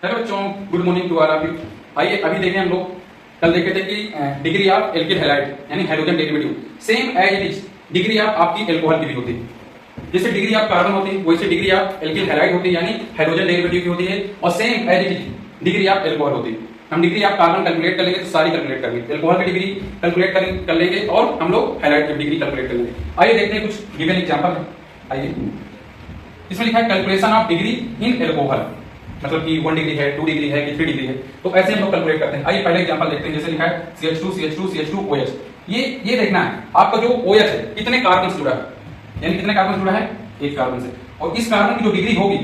Hello बच्चों, good morning to all of you. आइए अभी देखें हम लोग कल देखे थे कि डिग्री ऑफ एल्किल हैलाइड यानी hydrogen derivative same as it is degree of आपकी एल्कोहल की भी होती है। जैसे डिग्री ऑफ कार्बन होती है वैसे डिग्री ऑफ एल्किल हैलाइड होती है यानी हाइड्रोजन डेरिवेटिव की होती है, और same as it is degree of alcohol होती है। हम डिग्री ऑफ कार्बन कैलकुलेट कर लेंगे तो सारी कैलकुलेट कर लेंगे, एल्कोहल की डिग्री कैलकुलेट कर लेंगे और हम लोग हैलाइड की डिग्री कैलकुलेट कर लेंगे। आइए देखते हैं कुछ गिवन एग्जांपल है। आइए इसमें लिखा है calculation of degree in alcohol, मतलब कि 1 डिग्री है, 2 डिग्री है कि 3 डिग्री है, तो ऐसे हम लोग कैलकुलेट करते हैं। आइए पहले एग्जांपल देखते हैं। जैसे लिखा है CH2 CH2 CH2 OH। ये देखना है आपका जो OH है कितने कार्बन से जुड़ा है, यानी कितने कार्बन से जुड़ा है, एक कार्बन से। और इस कार्बन की जो डिग्री होगी,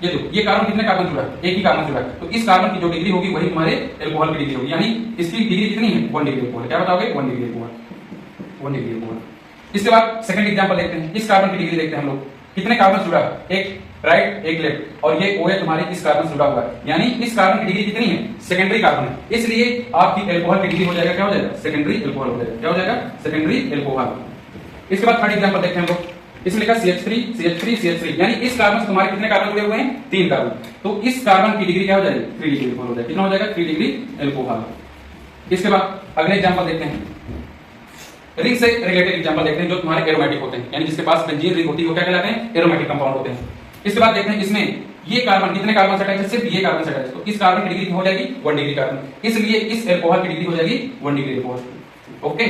ये कार्बन कितने कार्बन जुड़ा है, एक ही कार्बन जुड़ा है, तो इस कार्बन की जो डिग्री होगी वही तुम्हारे एल्कोहल की डिग्री होगी। यानी इसकी डिग्री कितनी है, 1 डिग्री एल्कोहल। क्या बताओगे, 1 डिग्री एल्कोहल, 1 डिग्री एल्कोहल। इसके बाद सेकंड एग्जांपल देखते हैं। इस कार्बन की डिग्री देखते हैं हम लोग, कितने कार्बन जुड़ा है, एक राइट एक लेफ्ट, और ये OH तुम्हारी इस कार्बन से जुड़ा हुआ है, यानी इस कार्बन की डिग्री कितनी है, सेकेंडरी कार्बन है, इसलिए आपकी एल्कोहल की डिग्री हो जाएगा, क्या हो जाएगा, सेकेंडरी एल्कोहल हो जाएगा। क्या हो जाएगा, सेकेंडरी एल्कोहल। इसके बाद थर्ड एग्जांपल देखते हैं हम लोग। इसमें लिखा CH3 CH3 CH3, यानी इस कार्बन से तुम्हारे कितने कार्बन जुड़े हुए हैं, 3 कार्बन, तो इस कार्बन की डिग्री क्या हो जाएगी, 3 डिग्री एल्कोहल हो जाएगा। कितना हो जाएगा, 3 डिग्री एल्कोहल। इसके बाद अगले एग्जांपल देखते हैं। रिंग से रिलेटेड एग्जांपल देखते हैं जो तुम्हारे एरोमेटिक होते हैं, यानी जिसके पास बेंजीन रिंग होती है वो क्या कहलाते हैं, एरोमेटिक कंपाउंड होते हैं। इसके बाद देखते हैं इसमें ये कार्बन कितने कार्बन से अटैच है, सिर्फ ये कार्बन से अटैच है, तो इस कार्बन की डिग्री हो जाएगी 1 डिग्री कार्बन, इसलिए इस एल्कोहल की डिग्री हो जाएगी 1 degree alcohol. Okay,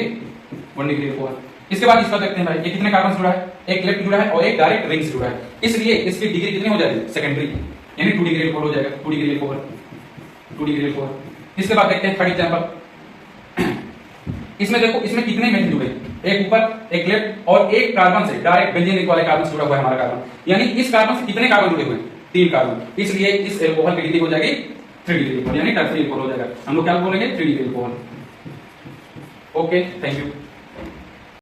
1 degree alcohol. इसके बाद इसका देखते हैं भाई, ये कितने कार्बन से जुड़ा है, एक लेफ्ट जुड़ा है और एक डायरेक्ट रिंग से जुड़ा है, इसलिए इसकी डिग्री कितनी हो जाएगी, सेकेंडरी, यानी 2 डिग्री एल्कोहल हो जाएगा, 2 डिग्री एल्कोहल, 2 डिग्री एल्कोहल। इसके बाद देखते हैं थर्ड एग्जांपल। इसमें देखो, इसमें कितने मेथड जुड़े, एक ऊपर एक लेफ्ट और एक कार्बन से डायरेक्ट बेंजीन रिंग वाले कार्बन से जुड़ा हुआ है हमारा कार्बन, यानी इस कार्बन से कितने कार्बन जुड़े हुए हैं, 3 कार्बन, इसलिए इस एल्कोहल की डिग्री हो जाएगी 3 डिग्री एल्कोहल, यानी टर्सरी एल्कोहल हो जाएगा। हम लोग क्या बोलेंगे, 3 degree alcohol. Okay, thank you.